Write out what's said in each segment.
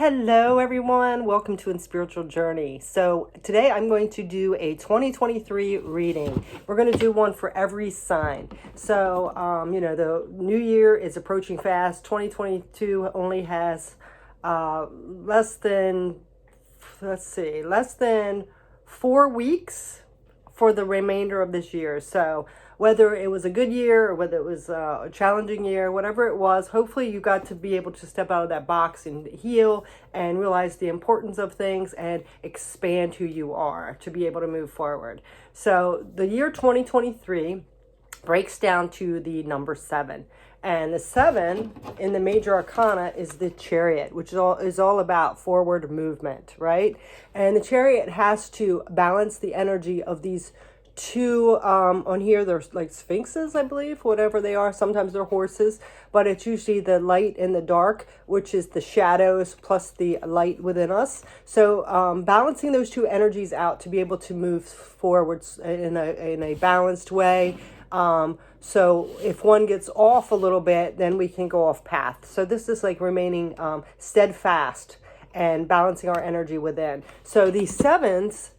Hello everyone, welcome to In Spiritual Journey. So today I'm going to do a 2023 reading. We're going to do one for every sign. So, the new year is approaching fast. 2022 only has less than 4 weeks for the remainder of this year. So whether it was a good year or whether it was a challenging year, whatever it was, hopefully you got to be able to step out of that box and heal and realize the importance of things and expand who you are to be able to move forward. So the year 2023 breaks down to the number 7. And the 7 in the major arcana is the Chariot, which is all about forward movement, right? And the Chariot has to balance the energy of these two, on here there's like sphinxes, I believe, whatever they are. Sometimes they're horses, but it's usually the light and the dark, which is the shadows plus the light within us. So balancing those two energies out to be able to move forwards in a balanced way. So if one gets off a little bit, then we can go off path. So this is like remaining steadfast and balancing our energy within. So these 7s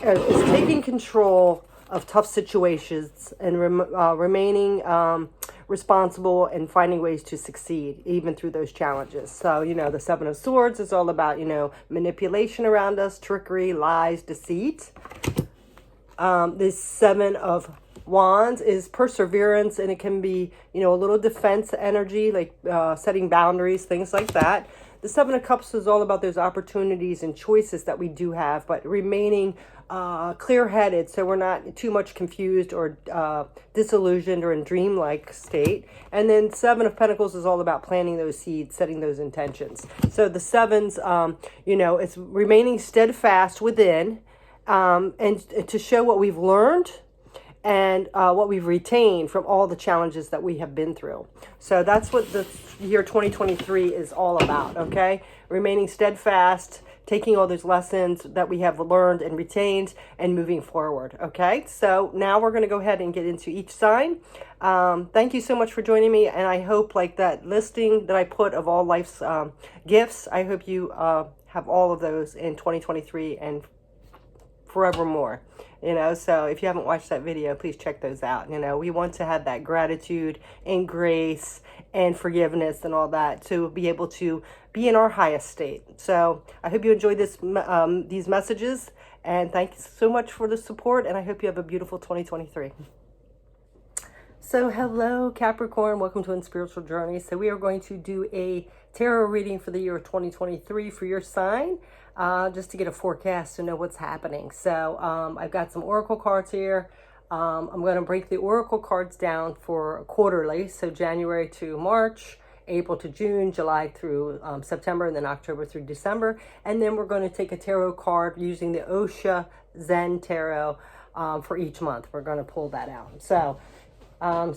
is taking control of tough situations and remaining responsible and finding ways to succeed even through those challenges. So, the 7 of Swords is all about, manipulation around us, trickery, lies, deceit. This 7 of Wands is perseverance, and it can be, a little defense energy, like setting boundaries, things like that. The 7 of Cups is all about those opportunities and choices that we do have, but remaining clear-headed so we're not too much confused or disillusioned or in dreamlike state. And then 7 of Pentacles is all about planting those seeds, setting those intentions. So the 7s, it's remaining steadfast within and to show what we've learned and what we've retained from all the challenges that we have been through. So that's what the year 2023 is all about, okay? Remaining steadfast, taking all those lessons that we have learned and retained and moving forward, okay? So now we're going to go ahead and get into each sign. Thank you so much for joining me, and I hope like that listing that I put of all life's gifts, I hope you have all of those in 2023 and forevermore. So if you haven't watched that video, please check those out. We want to have that gratitude and grace and forgiveness and all that to be able to be in our highest state. So I hope you enjoyed these messages, and thank you so much for the support, and I hope you have a beautiful 2023. So hello Capricorn, welcome to In Spiritual Journey. So we are going to do a tarot reading for the year 2023 for your sign. Just to get a forecast to know what's happening. So I've got some oracle cards here. I'm going to break the oracle cards down for quarterly. So January to March, April to June, July through September, and then October through December. And then we're going to take a tarot card using the Osha Zen Tarot for each month. We're going to pull that out. So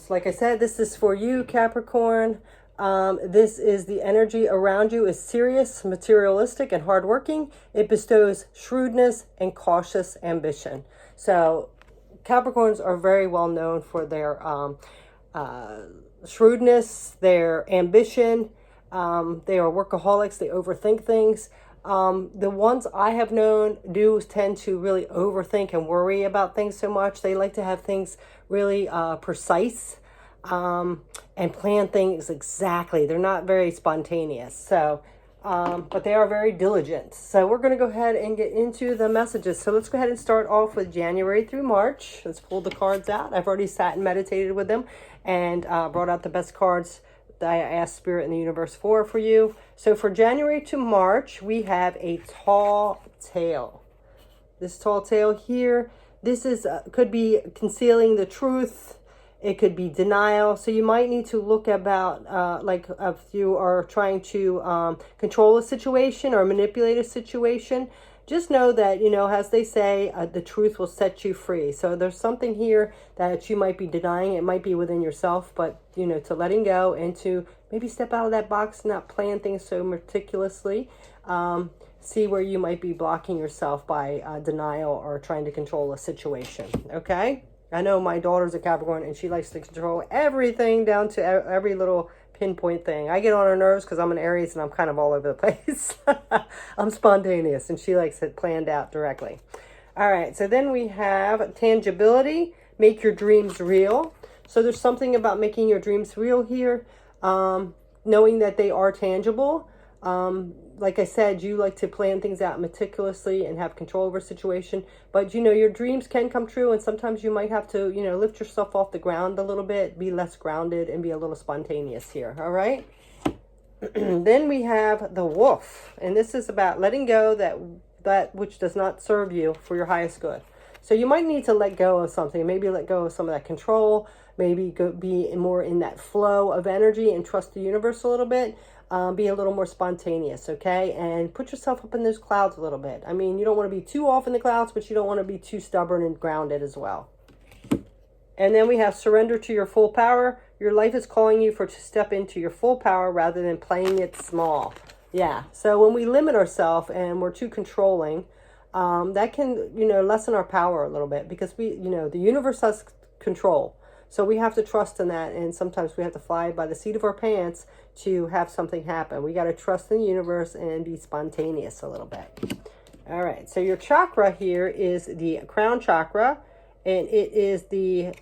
like I said, this is for you, Capricorn. This is the energy around you is serious, materialistic, and hardworking. It bestows shrewdness and cautious ambition. So Capricorns are very well known for their shrewdness, their ambition. They are workaholics. They overthink things. The ones I have known do tend to really overthink and worry about things so much. They like to have things really precise. And plan things exactly. They're not very spontaneous. So, but they are very diligent. So we're going to go ahead and get into the messages. So let's go ahead and start off with January through March. Let's pull the cards out. I've already sat and meditated with them and brought out the best cards that I asked Spirit and the Universe for you. So for January to March, we have a tall tale. This tall tale here, this is could be concealing the truth. It could be denial. So you might need to look about, like if you are trying to control a situation or manipulate a situation, just know that, as they say, the truth will set you free. So there's something here that you might be denying. It might be within yourself, but, to letting go and to maybe step out of that box, not plan things so meticulously. See where you might be blocking yourself by denial or trying to control a situation. Okay? I know my daughter's a Capricorn and she likes to control everything down to every little pinpoint thing. I get on her nerves because I'm an Aries and I'm kind of all over the place. I'm spontaneous and she likes it planned out directly. All right, so then we have tangibility, make your dreams real. So there's something about making your dreams real here, knowing that they are tangible. Like I said, you like to plan things out meticulously and have control over a situation. But, you know, your dreams can come true. And sometimes you might have to, you know, lift yourself off the ground a little bit, be less grounded and be a little spontaneous here. All right. Then we have the wolf. And this is about letting go that which does not serve you for your highest good. So you might need to let go of something. Maybe let go of some of that control. Maybe be more in that flow of energy and trust the universe a little bit. Be a little more spontaneous, okay? And put yourself up in those clouds a little bit. I mean, you don't want to be too off in the clouds, but you don't want to be too stubborn and grounded as well. And then we have surrender to your full power. Your life is calling you to step into your full power rather than playing it small. Yeah, so when we limit ourselves and we're too controlling, that can, you know, lessen our power a little bit because the universe has control. So we have to trust in that, and sometimes we have to fly by the seat of our pants to have something happen. We got to trust in the universe and be spontaneous a little bit. All right, so your chakra here is the crown chakra, and it is the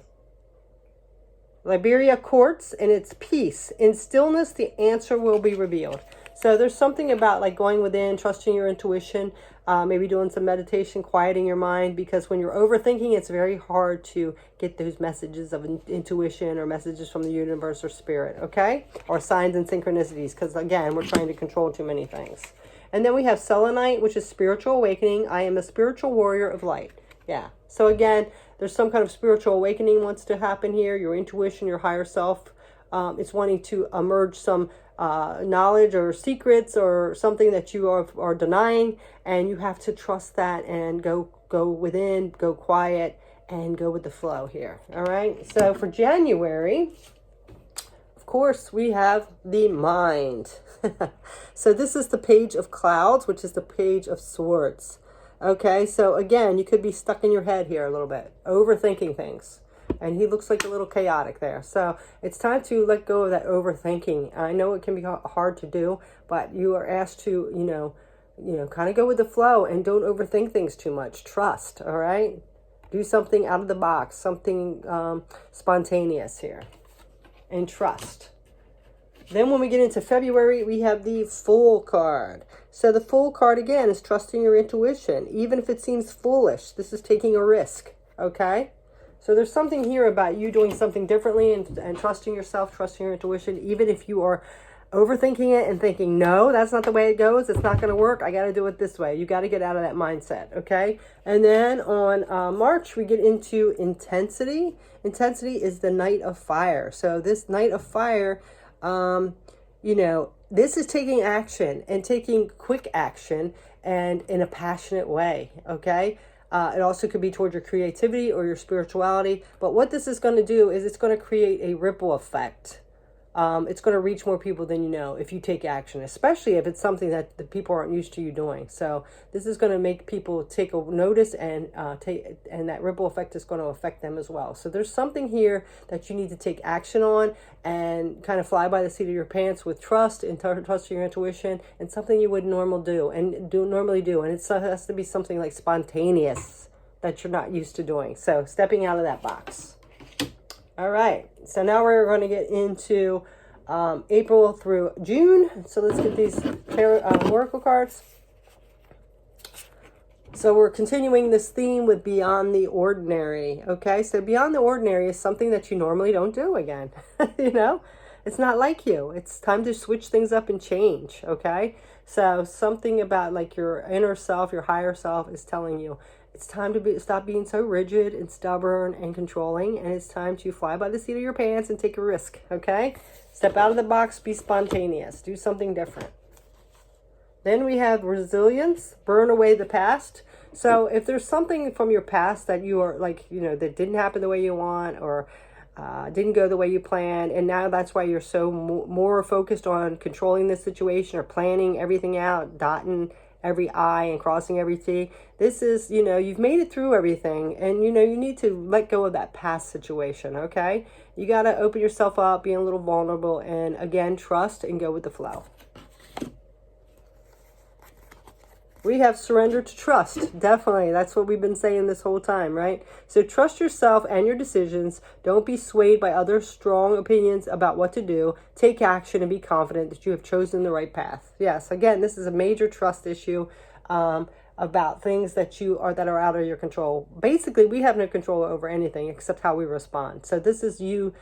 Liberia quartz, and it's peace. In stillness, the answer will be revealed. So there's something about like going within, trusting your intuition, maybe doing some meditation, quieting your mind, because when you're overthinking, it's very hard to get those messages of intuition or messages from the universe or spirit, okay? Or signs and synchronicities, because again, we're trying to control too many things. And then we have selenite, which is spiritual awakening. I am a spiritual warrior of light. Yeah. So again, there's some kind of spiritual awakening wants to happen here. Your intuition, your higher self, it's wanting to emerge some knowledge or secrets or something that you are denying, and you have to trust that and go within, go quiet, and go with the flow here. All right. So for January, of course, we have the mind. So this is the page of clouds, which is the page of swords. Okay, so again, you could be stuck in your head here a little bit, overthinking things. And he looks like a little chaotic there. So it's time to let go of that overthinking. I know it can be hard to do, but you are asked to, you know, kind of go with the flow and don't overthink things too much. Trust, all right? Do something out of the box, something spontaneous here. And trust. Then when we get into February, we have the Fool card. So the Fool card, again, is trusting your intuition. Even if it seems foolish, this is taking a risk, okay? So there's something here about you doing something differently and trusting yourself, trusting your intuition, even if you are overthinking it and thinking, no, that's not the way it goes. It's not going to work. I got to do it this way. You got to get out of that mindset, okay? And then on March, we get into intensity. Intensity is the Knight of Fire. So this Knight of Fire, you know, this is taking action and taking quick action and in a passionate way, okay? It also could be towards your creativity or your spirituality. But what this is going to do is it's going to create a ripple effect. It's going to reach more people than you know if you take action, especially if it's something that the people aren't used to you doing. So this is going to make people take a notice, and that ripple effect is going to affect them as well. So there's something here that you need to take action on and kind of fly by the seat of your pants with trust and trust your intuition, and something you would normally do. And it has to be something like spontaneous that you're not used to doing. So stepping out of that box. All right, so now we're going to get into April through June. So let's get these oracle cards. So we're continuing this theme with Beyond the Ordinary. Okay, so Beyond the Ordinary is something that you normally don't do again. You know, it's not like you. It's time to switch things up and change. Okay, so something about like your inner self, your higher self is telling you, it's time to stop being so rigid and stubborn and controlling, and it's time to fly by the seat of your pants and take a risk, okay? Step out of the box, be spontaneous, do something different. Then we have resilience, burn away the past. So if there's something from your past that you are like, you know, that didn't happen the way you want, or didn't go the way you planned, and now that's why you're so more focused on controlling the situation or planning everything out, dotting every I and crossing every T. This is, you know, you've made it through everything, and, you know, you need to let go of that past situation, okay? You got to open yourself up, be a little vulnerable, and again, trust and go with the flow. We have surrender to trust. Definitely. That's what we've been saying this whole time, right? So trust yourself and your decisions. Don't be swayed by other strong opinions about what to do. Take action and be confident that you have chosen the right path. Yes, again, this is a major trust issue about things that are out of your control. Basically, we have no control over anything except how we respond. So this is you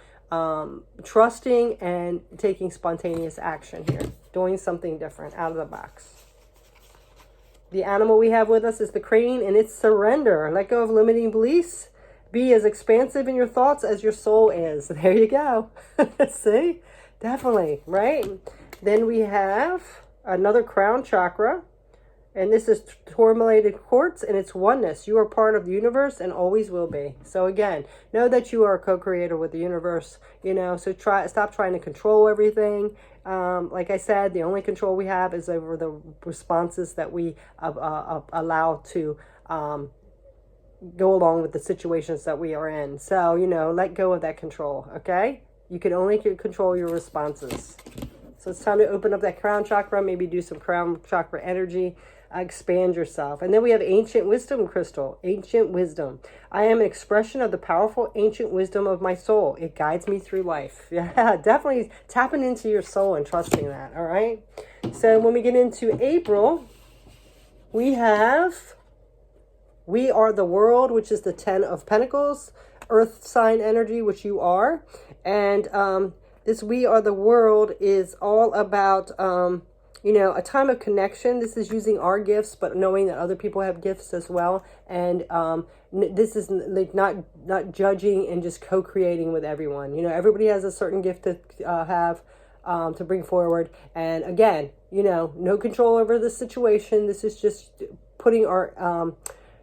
trusting and taking spontaneous action here. Doing something different out of the box. The animal we have with us is the crane, and it's surrender. Let go of limiting beliefs. Be as expansive in your thoughts as your soul is. There you go. See? Definitely, right? Then we have another crown chakra, and this is tourmalated quartz, and it's oneness. You are part of the universe and always will be. So again, know that you are a co-creator with the universe, you know, so stop trying to control everything. Like I said, the only control we have is over the responses that we allow to go along with the situations that we are in. So, you know, let go of that control, okay? You can only control your responses. So it's time to open up that crown chakra, maybe do some crown chakra energy, expand yourself. And then we have ancient wisdom crystal, ancient wisdom. I am an expression of the powerful ancient wisdom of my soul. It guides me through life. Yeah, definitely tapping into your soul and trusting that. All right. So when we get into April, we are the world, which is the 10 of Pentacles, earth sign energy, which you are. And this we are the world is all about you know, a time of connection. This is using our gifts, but knowing that other people have gifts as well. And this is like not judging and just co-creating with everyone. You know, everybody has a certain gift to have to bring forward. And again, you know, no control over the situation. This is just putting our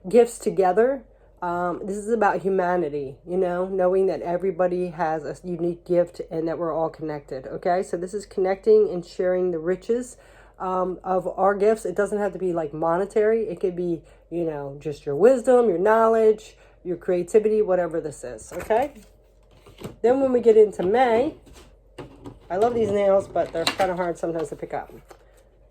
gifts together. This is about humanity, you know, knowing that everybody has a unique gift and that we're all connected. Okay, so this is connecting and sharing the riches of our gifts. It doesn't have to be like monetary. It could be, you know, just your wisdom, your knowledge, your creativity, whatever this is. Okay. Then when we get into May, I love these nails, but they're kind of hard sometimes to pick up.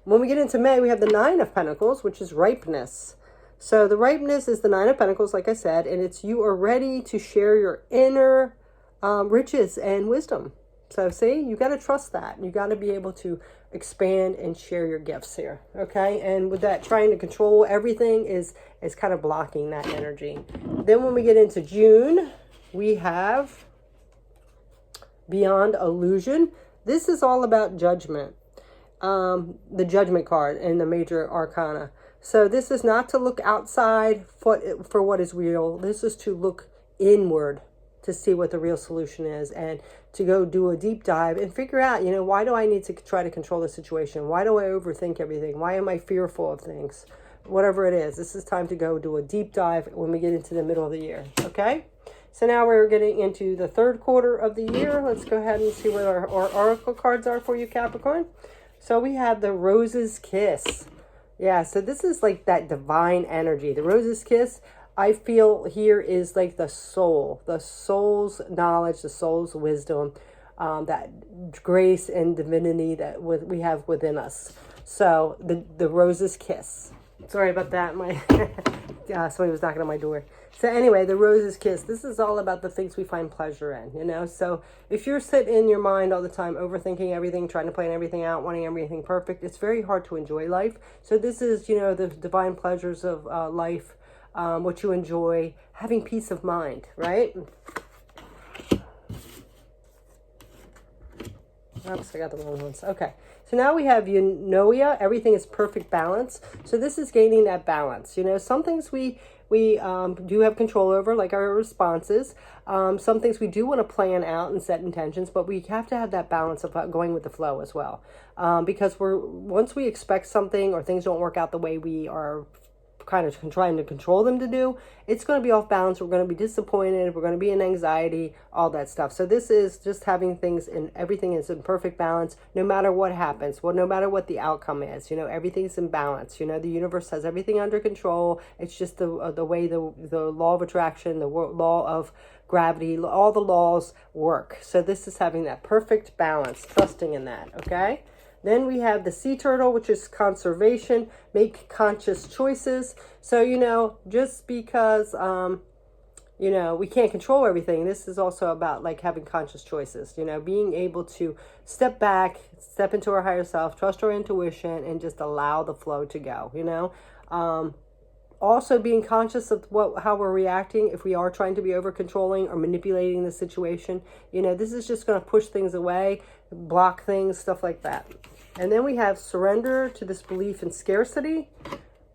When we get into May, we have the 9 of Pentacles, which is ripeness. So the ripeness is the 9 of Pentacles, like I said, and it's you are ready to share your inner riches and wisdom. So see, you got to trust that. You got to be able to expand and share your gifts here. Okay. And with that, trying to control everything is kind of blocking that energy. Then when we get into June, we have Beyond Illusion. This is all about judgment. The Judgment card in the major arcana. So this is not to look outside for what is real. This is to look inward to see what the real solution is, and to go do a deep dive and figure out, you know, why do I need to try to control the situation? Why do I overthink everything? Why am I fearful of things? Whatever it is, this is time to go do a deep dive when we get into the middle of the year. Okay. So now we're getting into the third quarter of the year. Let's go ahead and see what our oracle cards are for you, Capricorn. So we have the Rose's Kiss. Yeah, so this is like that divine energy. The Rose's Kiss, I feel here is like the soul's knowledge, the soul's wisdom, that grace and divinity that we have within us. So the Rose's Kiss. Sorry about that. Somebody was knocking on my door. So anyway, the Rose's Kiss. This is all about the things we find pleasure in, you know. So if you're sitting in your mind all the time, overthinking everything, trying to plan everything out, wanting everything perfect, it's very hard to enjoy life. So this is, you know, the divine pleasures of life, what you enjoy, having peace of mind, right? Oops, I got the wrong ones. Okay. So now we have Eunoia. Everything is perfect balance. So this is gaining that balance. You know, some things we do have control over, like our responses. Some things we do want to plan out and set intentions, but we have to have that balance of going with the flow as well. Because once we expect something or things don't work out the way we are kind of trying to control them to do, it's going to be off balance. We're going to be disappointed. We're going to be in anxiety, all that stuff. So this is just having things and everything is in perfect balance, no matter what happens. Well, no matter what the outcome is, everything's in balance. The universe has everything under control. It's just the way the law of attraction, the law of gravity, all the laws work. So this is having that perfect balance, trusting in that, okay? Then we have the sea turtle, which is conservation, make conscious choices. So, just because, we can't control everything, this is also about like having conscious choices, being able to step back, step into our higher self, trust our intuition, and just allow the flow to go, Also being conscious of how we're reacting if we are trying to be over controlling or manipulating the situation. This is just going to push things away, block things, stuff like that. And then we have surrender to this belief in scarcity.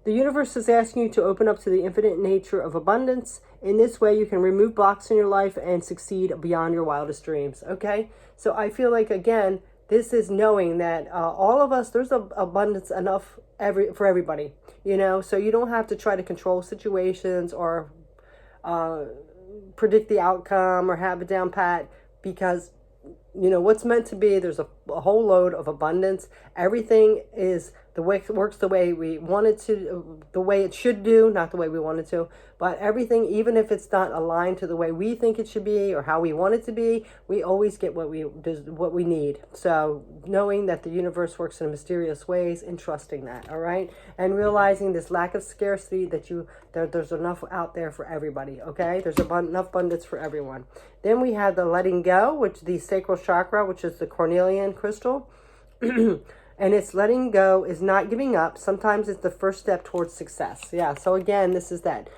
The universe is asking you to open up to the infinite nature of abundance. In this way, you can remove blocks in your life and succeed beyond your wildest dreams. Okay? So I feel like, again, this is knowing that all of us, there's abundance enough for everybody. So you don't have to try to control situations or predict the outcome or have it down pat, because what's meant to be, there's a whole load of abundance. Everything is works the way we want it to, the way it should do, not the way we want it to. But everything, even if it's not aligned to the way we think it should be or how we want it to be, we always get what we need. So knowing that the universe works in mysterious ways and trusting that, all right? And realizing this lack of scarcity, that there's enough out there for everybody, okay? There's enough abundance for everyone. Then we have the letting go, which the sacral chakra, which is the cornelian crystal. And it's letting go is not giving up. Sometimes it's the first step towards success. Yeah, so again, this is that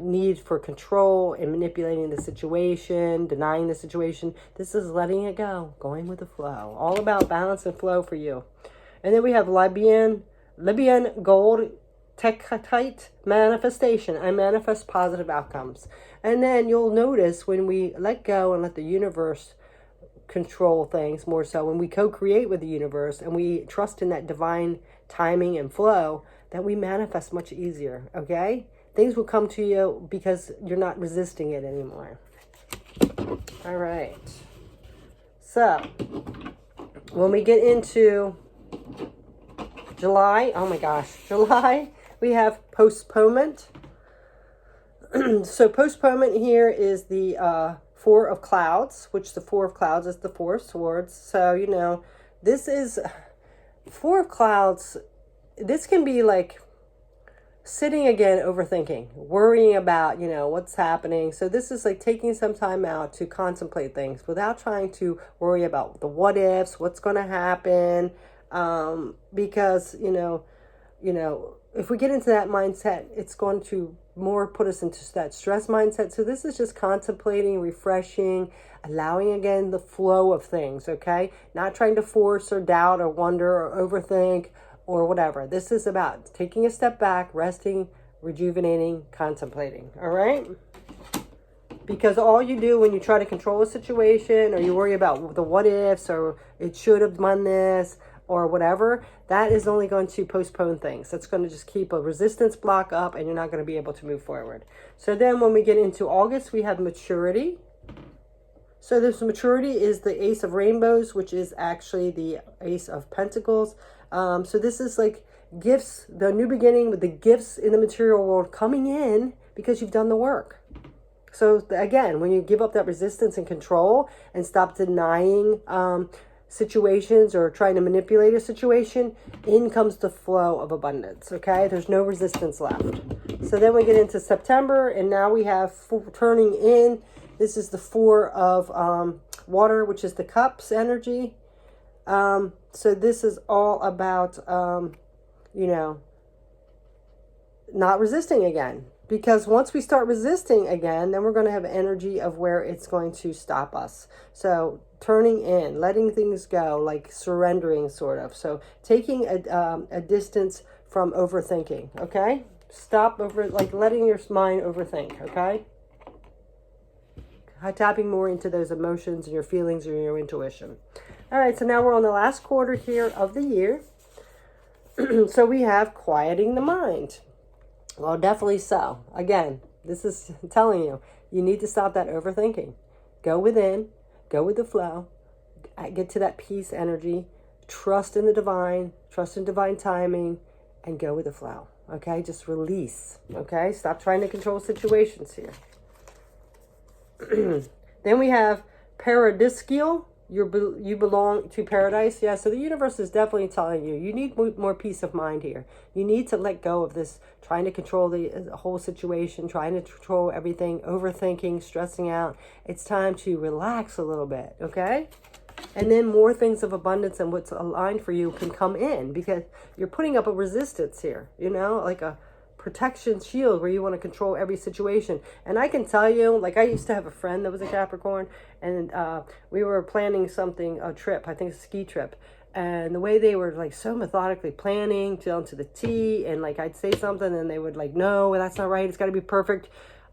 need for control and manipulating the situation, denying the situation. This is letting it go, going with the flow. All about balance and flow for you. And then we have Libyan gold Tekatite manifestation. I manifest positive outcomes. And then you'll notice when we let go and let the universe control things more, so when we co-create with the universe and we trust in that divine timing and flow, that we manifest much easier, okay? Things will come to you because you're not resisting it anymore. All right. So when we get into July, oh my gosh, July, we have postponement. So postponement here is the Four of Clouds, which the Four of Clouds is the Four of Swords. So, this is Four of Clouds. This can be like sitting again, overthinking, worrying about, what's happening. So this is like taking some time out to contemplate things without trying to worry about the what ifs, what's going to happen. Because, if we get into that mindset, it's going to more put us into that stress mindset. So this is just contemplating, refreshing, allowing again the flow of things, okay? Not trying to force or doubt or wonder or overthink or whatever. This is about taking a step back, resting, rejuvenating, contemplating, all right? Because all you do when you try to control a situation or you worry about the what ifs or it should have done this or whatever, that is only going to postpone things. That's going to just keep a resistance block up and you're not going to be able to move forward. So then when we get into August, we have maturity. So this maturity is the Ace of Rainbows, which is actually the Ace of Pentacles. So this is like gifts, the new beginning with the gifts in the material world coming in because you've done the work. So again, when you give up that resistance and control and stop denying situations or trying to manipulate a situation, in comes the flow of abundance, okay? There's no resistance left. So then we get into September, and now we have turning in. This is the Four of Water, which is the Cups energy. So this is all about, not resisting again. Because once we start resisting again, then we're going to have energy of where it's going to stop us. So turning in, letting things go, like surrendering sort of. So taking a distance from overthinking, okay? Stop letting your mind overthink, okay? Tapping more into those emotions and your feelings or your intuition. All right, so now we're on the last quarter here of the year. So we have quieting the mind. Well, definitely so. Again, this is telling you, you need to stop that overthinking. Go within, go with the flow, get to that peace energy, trust in the divine, trust in divine timing, and go with the flow. Okay, just release. Okay, stop trying to control situations here. Then we have paradisial. You belong to paradise. Yeah, so the universe is definitely telling you, you need more peace of mind here. You need to let go of this trying to control the whole situation, trying to control everything, overthinking, stressing out. It's time to relax a little bit, okay? And then more things of abundance and what's aligned for you can come in, because you're putting up a resistance here, you know, like a protection shield where you want to control every situation. And I can tell you, like, I used to have a friend that was a Capricorn, and we were planning something, a trip, I think a ski trip. And the way they were like so methodically planning down to the T, and like I'd say something and they would like, no, that's not right, it's got to be perfect.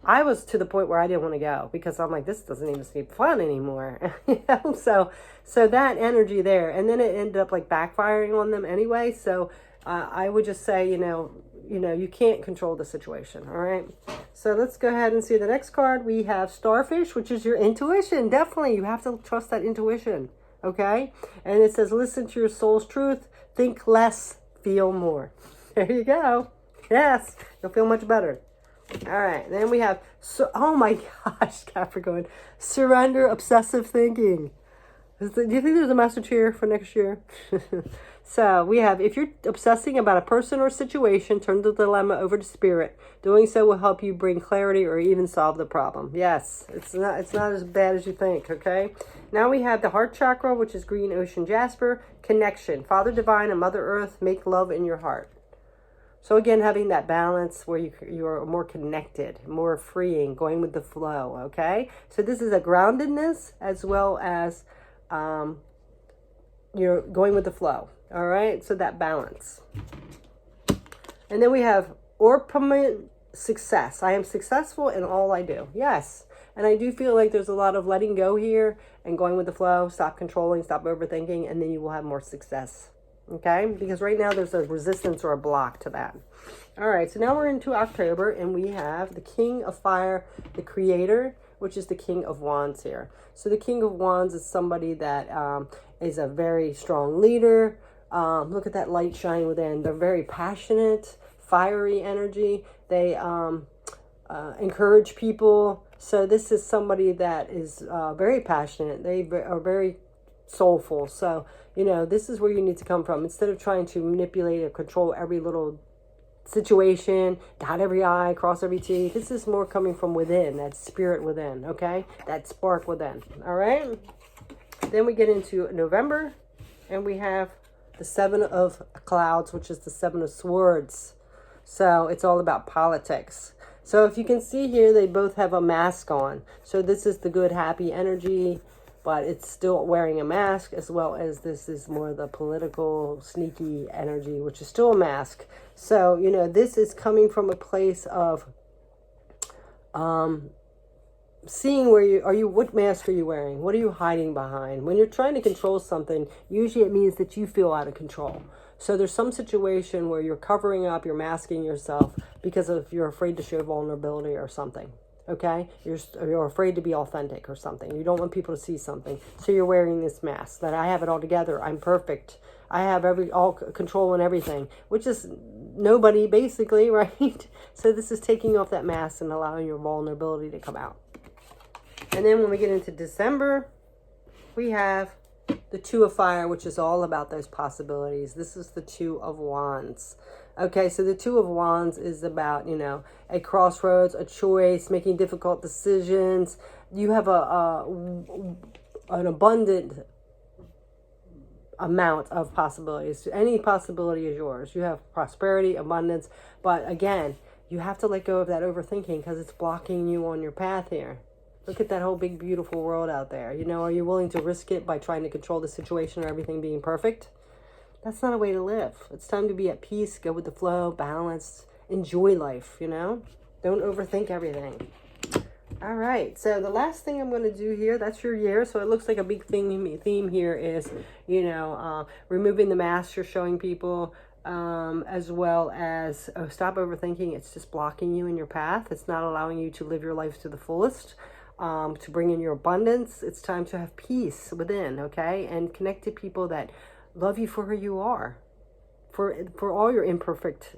I was to the point where I didn't want to go, because I'm like, this doesn't even seem fun anymore. You know? So that energy there, and then it ended up like backfiring on them anyway. So I would just say, you know, you can't control the situation. All right. So let's go ahead and see the next card. We have Starfish, which is your intuition. Definitely, you have to trust that intuition. Okay. And it says, listen to your soul's truth. Think less, feel more. There you go. Yes, you'll feel much better. All right, then we have, oh my gosh, Capricorn, surrender obsessive thinking. Do you think there's a message here for next year? So we have, if you're obsessing about a person or situation, turn the dilemma over to spirit. Doing so will help you bring clarity or even solve the problem. Yes, it's not as bad as you think, okay? Now we have the heart chakra, which is green ocean jasper. Connection, Father Divine and Mother Earth, make love in your heart. So again, having that balance where you're more connected, more freeing, going with the flow, okay? So this is a groundedness as well as you're going with the flow, all right? So that balance. And then we have permanent success. I am successful in all I do. Yes. And I do feel like there's a lot of letting go here and going with the flow. Stop controlling, stop overthinking, and then you will have more success. Okay, because right now there's a resistance or a block to that. All right, so now we're into October, and we have the King of Fire, the Creator, which is the King of Wands here. So the King of Wands is somebody that is a very strong leader. Look at that light shining within. They're very passionate, fiery energy. They encourage people. So this is somebody that is very passionate. They are very soulful. So, you know, this is where you need to come from. Instead of trying to manipulate or control every little situation, dot every I, cross every T, this is more coming from within, that spirit within, okay? That spark within, all right? Then we get into November, and we have the Seven of Clouds, which is the Seven of Swords. So it's all about politics. So if you can see here, they both have a mask on. So this is the good, happy energy, but it's still wearing a mask, as well as this is more the political, sneaky energy, which is still a mask. So, you know, this is coming from a place of seeing what mask are you wearing? What are you hiding behind? When you're trying to control something, usually it means that you feel out of control. So there's some situation where you're covering up, you're masking yourself because you're afraid to show vulnerability or something. Okay, you're afraid to be authentic or something. You don't want people to see something, so you're wearing this mask that I have it all together. I'm perfect. I have all control and everything, which is nobody basically, right? So this is taking off that mask and allowing your vulnerability to come out. And then when we get into December, we have the Two of Fire, which is all about those possibilities. This is the Two of Wands. Okay, so the Two of Wands is about, you know, a crossroads, a choice, making difficult decisions. You have an abundant amount of possibilities. Any possibility is yours. You have prosperity, abundance, but again, you have to let go of that overthinking because it's blocking you on your path here. Look at that whole big, beautiful world out there. You know, are you willing to risk it by trying to control the situation or everything being perfect? That's not a way to live. It's time to be at peace, go with the flow, balanced, enjoy life, you know? Don't overthink everything. All right, so the last thing I'm going to do here, that's your year. So it looks like a big theme here is, you know, removing the mask you're showing people, as well as stop overthinking. It's just blocking you in your path. It's not allowing you to live your life to the fullest, to bring in your abundance. It's time to have peace within, okay? And connect to people that love you for who you are, for all your imperfect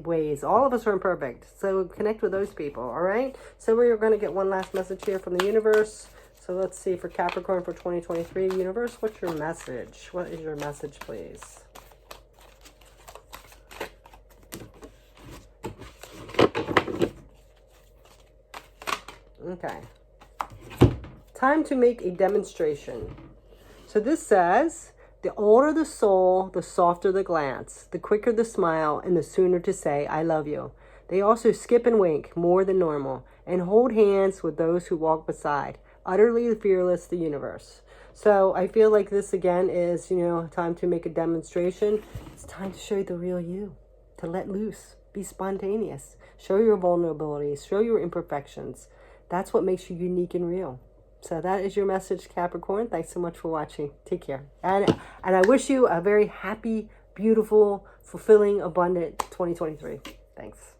ways. All of us are imperfect, so connect with those people, all right? So we're going to get one last message here from the universe. So let's see, for Capricorn for 2023, universe, what's your message? What is your message, please? Okay. Time to make a demonstration. So this says, the older the soul, the softer the glance, the quicker the smile, and the sooner to say, I love you. They also skip and wink more than normal and hold hands with those who walk beside. Utterly fearless, the universe. So I feel like this again is, time to make a demonstration. It's time to show you the real you, to let loose, be spontaneous, show your vulnerabilities, show your imperfections. That's what makes you unique and real. So that is your message, Capricorn. Thanks so much for watching. Take care. And I wish you a very happy, beautiful, fulfilling, abundant 2023. Thanks.